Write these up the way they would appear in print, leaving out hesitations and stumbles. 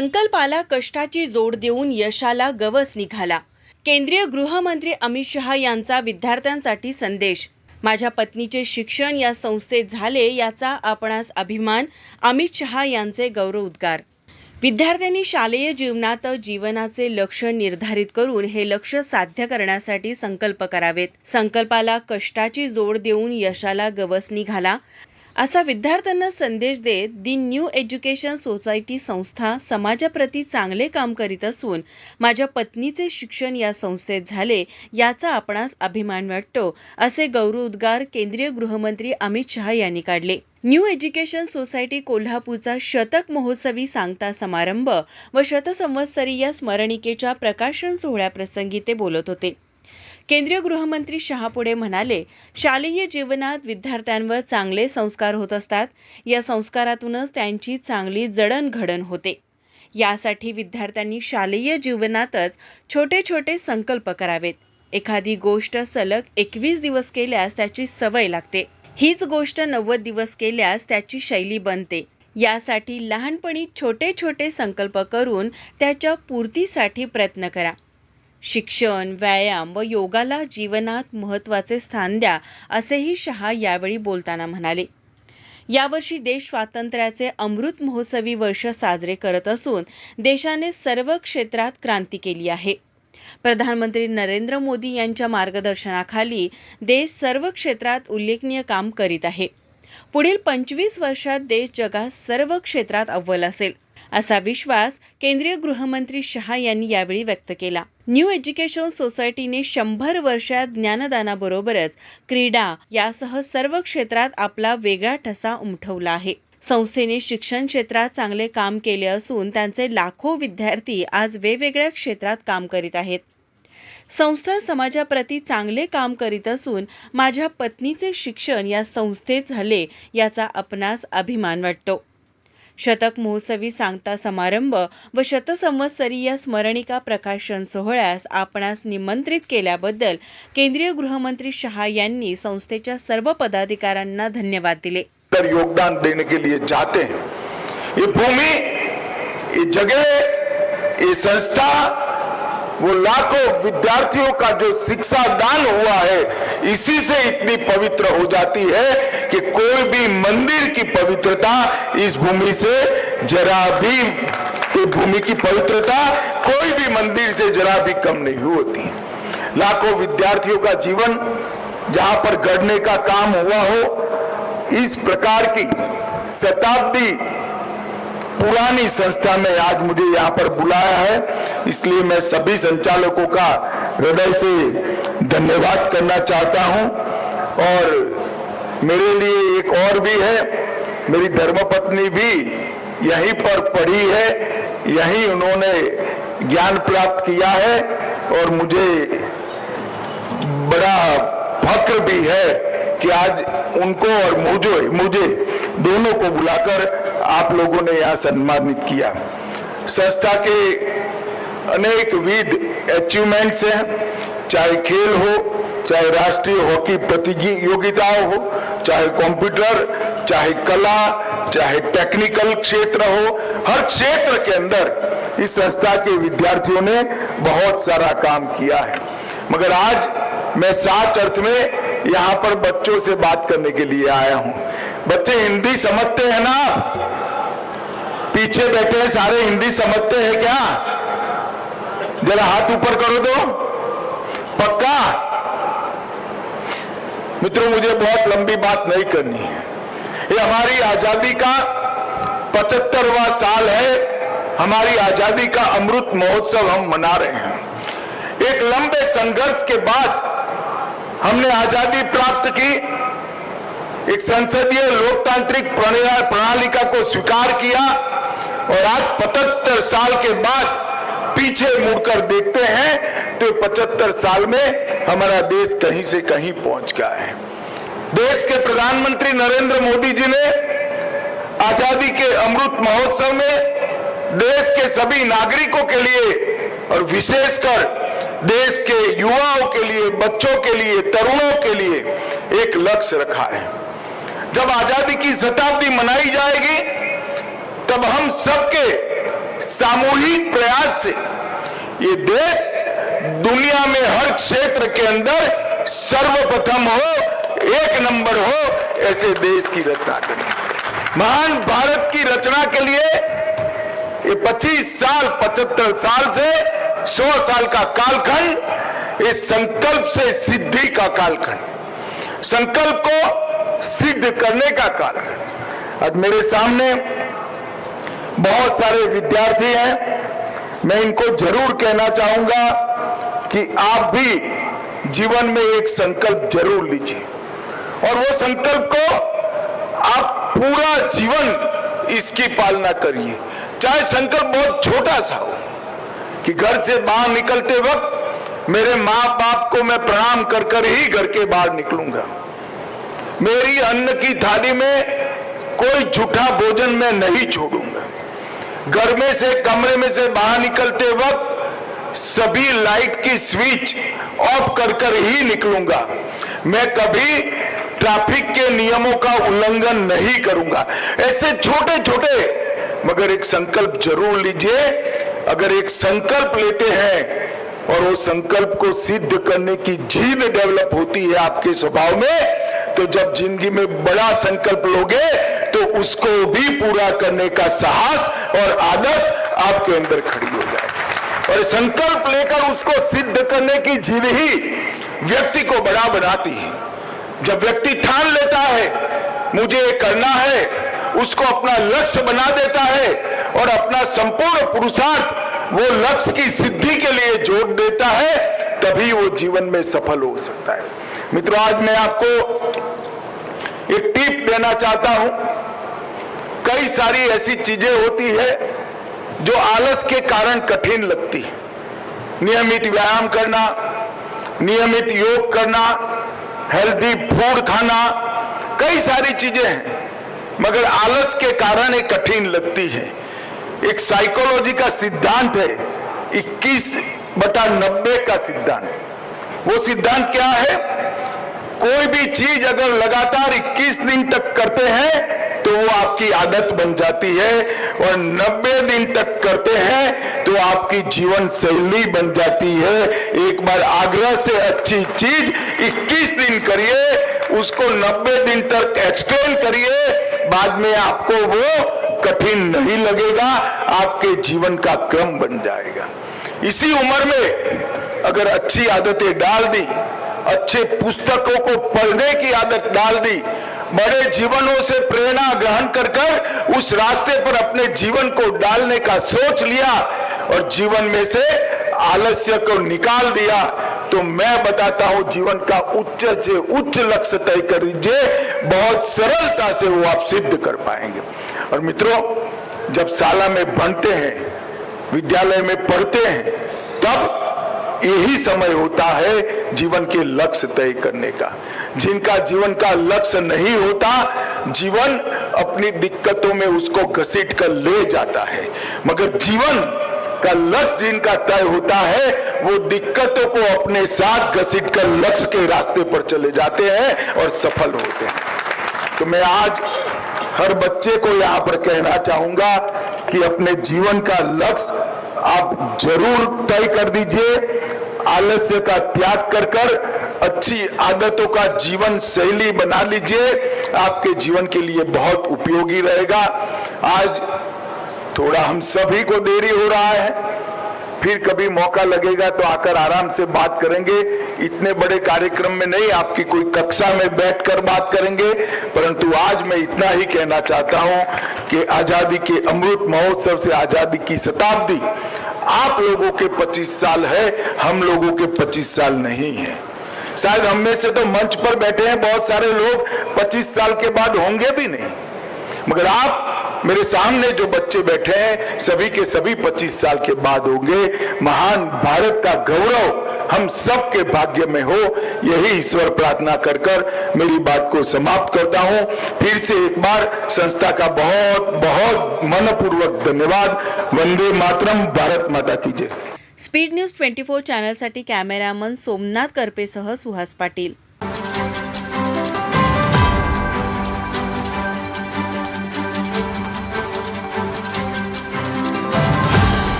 संकल्पाला कष्टाची जोड देऊन यशाला गवस निघाला. केंद्रीय गृहमंत्री अमित शहा यांचा विद्यार्थ्यांसाठी संदेश. माझ्या पत्नीचे शिक्षण या संस्थेत झाले याचा आपणास अभिमान. अमित शहा यांचे गौरवोद्गार. विद्यार्थ्यांनी शालेय जीवनात जीवनाचे लक्ष्य निर्धारित करून हे लक्ष्य साध्य करण्यासाठी संकल्प करावेत. संकल्पाला कष्टाची जोड देऊन यशाला गवस निघाला असा विद्यार्थ्यांना संदेश देत दी न्यू एज्युकेशन सोसायटी संस्था समाजाप्रती चांगले काम करीत असून माझ्या पत्नीचे शिक्षण या संस्थेत झाले याचा आपणास अभिमान वाटतो असे गौरवोद्गार केंद्रीय गृहमंत्री अमित शहा यांनी काढले. न्यू एज्युकेशन सोसायटी कोल्हापूरचा शतक महोत्सवी सांगता समारंभ व शतसंवत्सरीय स्मरणिकेच्या प्रकाशन सोहळ्याप्रसंगी ते बोलत होते. केंद्रीय गृहमंत्री शहा पुढे म्हणाले, शालेय जीवनात विद्यार्थ्यांवर चांगले संस्कार होत असतात. या संस्कारातूनच त्यांची चांगली जडणघडण होते. यासाठी विद्यार्थ्यांनी शालेय जीवनातच छोटे छोटे संकल्प करावेत. एखादी गोष्ट सलग 21 दिवस केल्यास त्याची सवय लागते. हीच गोष्ट 90 दिवस केल्यास त्याची शैली बनते. यासाठी लहानपणी छोटे छोटे संकल्प करून त्याच्या पूर्तीसाठी प्रयत्न करा. शिक्षण, व्यायाम व योगाला जीवनात महत्त्वाचे स्थान द्या असेही शहा यावेळी बोलताना म्हणाले. यावर्षी देश स्वातंत्र्याचे अमृत महोत्सवी वर्ष साजरे करत असून देशाने सर्व क्षेत्रात क्रांती केली आहे. प्रधानमंत्री नरेंद्र मोदी यांच्या मार्गदर्शनाखाली देश सर्व क्षेत्रात उल्लेखनीय काम करीत आहे. पुढील 25 वर्षात देश जगात सर्व क्षेत्रात अव्वल असेल असा विश्वास केंद्रीय गृहमंत्री शहा यांनी यावेळी व्यक्त केला. न्यू एज्युकेशन सोसायटीने 100 वर्षात ज्ञानदानाबरोबरच क्रीडा यासह सर्व क्षेत्रात आपला वेगळा ठसा उमटवला आहे. संस्थेने शिक्षण क्षेत्रात चांगले काम केले असून त्यांचे लाखो विद्यार्थी आज वेगवेगळ्या क्षेत्रात काम करीत आहेत. संस्था समाजाप्रती चांगले काम करीत असून माझ्या पत्नीचे शिक्षण या संस्थेत झाले याचा आपणास अभिमान वाटतो. शतक महोत्सवी सांगता समारंभ व शतसंवत्सरीय स्मरणिका प्रकाशन सोहळ्यास आपणास निमंत्रित केल्याबद्दल केंद्रीय गृहमंत्री शहा यांनी संस्थेच्या सर्व पदाधिकाऱ्यांना धन्यवाद दिले. योगदान देने के लिए चाहते हैं. ये भूमि, ये जगह, ये संस्था, वो लाखों विद्यार्थियों का जो शिक्षा दान हुआ है इसी से इतनी पवित्र हो जाती है कि कोई भी मंदिर की पवित्रता इस भूमि से जरा भी, ये भूमि की पवित्रता कोई भी मंदिर से जरा भी कम नहीं होती. लाखों विद्यार्थियों का जीवन जहां पर गढ़ने का काम हुआ हो, इस प्रकार की शताब्दी पुरानी संस्था में आज मुझे यहाँ पर बुलाया है, इसलिए मैं सभी संचालकों का हृदय से धन्यवाद करना चाहता हूँ. और मेरे लिए एक और भी है, मेरी धर्मपत्नी भी यहीं पर पढ़ी है, यहीं उन्होंने ज्ञान प्राप्त किया है और मुझे बड़ा फक्र भी है कि आज उनको और मुझे दोनों को बुलाकर आप लोगों ने यहाँ सम्मानित किया. संस्था के अनेक विध अचीवमेंट्स हैं, चाहे खेल हो, चाहे राष्ट्रीय हॉकी प्रतियोगिताएं हो, चाहे कंप्यूटर, चाहे कला, चाहे टेक्निकल क्षेत्र हो, हर क्षेत्र के अंदर इस संस्था के विद्यार्थियों ने बहुत सारा काम किया है. मगर आज मैं साच अर्थ में यहाँ पर बच्चों से बात करने के लिए आया हूँ. बच्चे हिंदी समझते हैं ना? आप पीछे बैठे हैं सारे हिंदी समझते हैं क्या? जरा हाथ ऊपर करो तो. पक्का? मित्रों, मुझे बहुत लंबी बात नहीं करनी है. ये हमारी आजादी का 75वां साल है. हमारी आजादी का अमृत महोत्सव हम मना रहे हैं. एक लंबे संघर्ष के बाद हमने आजादी प्राप्त की. एक संसदीय लोकतांत्रिक प्रणालिका को स्वीकार किया और आज 75 साल के बाद पीछे मुड़कर देखते हैं तो 75 साल में हमारा देश कहीं से कहीं पहुंच गया है. देश के प्रधानमंत्री नरेंद्र मोदी जी ने आजादी के अमृत महोत्सव में देश के सभी नागरिकों के लिए और विशेषकर देश के युवाओं के लिए, बच्चों के लिए, तरुणों के लिए एक लक्ष्य रखा है. जब आजादी की शताब्दी मनाई जाएगी तब हम सबके सामूहिक प्रयास से ये देश दुनिया में हर क्षेत्र के अंदर सर्वप्रथम हो, एक नंबर हो, ऐसे देश की रचना करें। महान भारत की रचना के लिए ये 25 साल 75 साल से 100 साल का कालखंड, इस संकल्प से सिद्धि का कालखंड, संकल्प को सिद्ध करने का कालखंड। आज मेरे सामने बहुत सारे विद्यार्थी हैं, मैं इनको जरूर कहना चाहूंगा कि आप भी जीवन में एक संकल्प जरूर लीजिए और वो संकल्प को आप पूरा जीवन इसकी पालना करिए। चाहे संकल्प बहुत छोटा सा हो कि घर से बाहर निकलते वक्त मेरे माँ बाप को मैं प्रणाम कर कर ही घर के बाहर निकलूंगा, मेरी अन्न की थाली में कोई झूठा भोजन मैं नहीं छोड़ूंगा, घर में से कमरे में से बाहर निकलते वक्त सभी लाइट की स्विच ऑफ कर कर ही निकलूंगा, मैं कभी ट्रैफिक के नियमों का उल्लंघन नहीं करूंगा। ऐसे छोटे छोटे मगर एक संकल्प जरूर लीजिए। अगर एक संकल्प लेते हैं और वो संकल्प को सिद्ध करने की जीद डेवलप होती है आपके स्वभाव में, तो जब जिंदगी में बड़ा संकल्प लोगे तो उसको भी पूरा करने का साहस और आदत आपके अंदर खड़ी हो जाए। और संकल्प लेकर उसको सिद्ध करने की जिद ही व्यक्ति को बड़ा बनाती है। जब व्यक्ति ठान लेता है मुझे ये करना है, उसको अपना लक्ष्य बना देता है और अपना संपूर्ण पुरुषार्थ वो लक्ष्य की सिद्धि के लिए जोड़ देता है, तभी वो जीवन में सफल हो सकता है। मित्रों, आज मैं आपको एक टिप देना चाहता हूं। कई सारी ऐसी चीजें होती है जो आलस के कारण कठिन लगती है। नियमित व्यायाम करना, नियमित योग करना, हेल्दी फूड खाना, कई सारी चीजें हैं मगर आलस के कारण ये कठिन लगती है। एक साइकोलॉजी का सिद्धांत है 21/90 का सिद्धांत। वो सिद्धांत क्या है? कोई भी चीज अगर लगातार 21 दिन तक करते हैं तो वो आपकी आदत बन जाती है और 90 दिन तक करते हैं तो आपकी जीवन शैली बन जाती है। एक बार आग्रह से अच्छी चीज 21 दिन करिए, उसको 90 दिन तक एक्सटेंड करिए, बाद में आपको वो कठिन नहीं लगेगा, आपके जीवन का क्रम बन जाएगा। इसी उम्र में अगर अच्छी आदतें डाल दी, अच्छे पुस्तकों को पढ़ने की आदत डाल दी, बड़े जीवनों से प्रेरणा ग्रहण कर कर उस रास्ते पर अपने जीवन को डालने का सोच लिया और जीवन में से आलस्य को निकाल दिया, तो मैं बताता हूं जीवन का उच्च से उच्च लक्ष्य तय कर दीजिए, बहुत सरलता से वो आप सिद्ध कर पाएंगे। और मित्रों, जब शाला में बनते हैं, विद्यालय में पढ़ते हैं, तब यही समय होता है जीवन के लक्ष्य तय करने का। जिनका जीवन का लक्ष्य नहीं होता, जीवन अपनी दिक्कतों में उसको घसीट कर ले जाता है, मगर जीवन का लक्ष्य जिनका तय होता है वो दिक्कतों को अपने साथ घसीट कर लक्ष्य के रास्ते पर चले जाते हैं और सफल होते हैं। तो मैं आज हर बच्चे को यहाँ पर कहना चाहूंगा कि अपने जीवन का लक्ष्य आप जरूर तय कर दीजिए, आलस्य का त्याग कर कर अच्छी आदतों का जीवन शैली बना लीजिए, आपके जीवन के लिए बहुत उपयोगी रहेगा। आज थोड़ा हम सभी को देरी हो रहा है, फिर कभी मौका लगेगा तो आकर आराम से बात करेंगे। इतने बड़े कार्यक्रम में नहीं, आपकी कोई कक्षा में बैठकर बात करेंगे, परंतु आज मैं इतना ही कहना चाहता हूं कि आजादी के अमृत महोत्सव से आजादी की शताब्दी आप लोगों के 25 साल है, हम लोगों के 25 साल नहीं है। शायद हम में से तो मंच पर बैठे हैं बहुत सारे लोग 25 साल के बाद होंगे भी नहीं, मगर आप मेरे सामने जो बच्चे बैठे हैं सभी के सभी 25 साल के बाद होंगे। महान भारत का गौरव हम सबके भाग्य में हो, यही ईश्वर प्रार्थना कर कर मेरी बात को समाप्त करता हूं। फिर से एक बार संस्था का बहुत बहुत मनपूर्वक धन्यवाद। वंदे मातरम, भारत माता की जय। स्पीड न्यूज 24 चॅनलसाठी कॅमेरामन सोमनाथ करपेसह सुहास पाटील।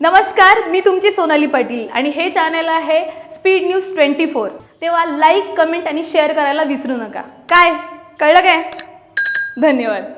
नमस्कार, मी तुमची सोनाली पाटील आणि हे चॅनल आहे स्पीड न्यूज 24. तेव्हा लाईक, कमेंट आणि शेअर करायला विसरू नका. काय कळलं काय? धन्यवाद.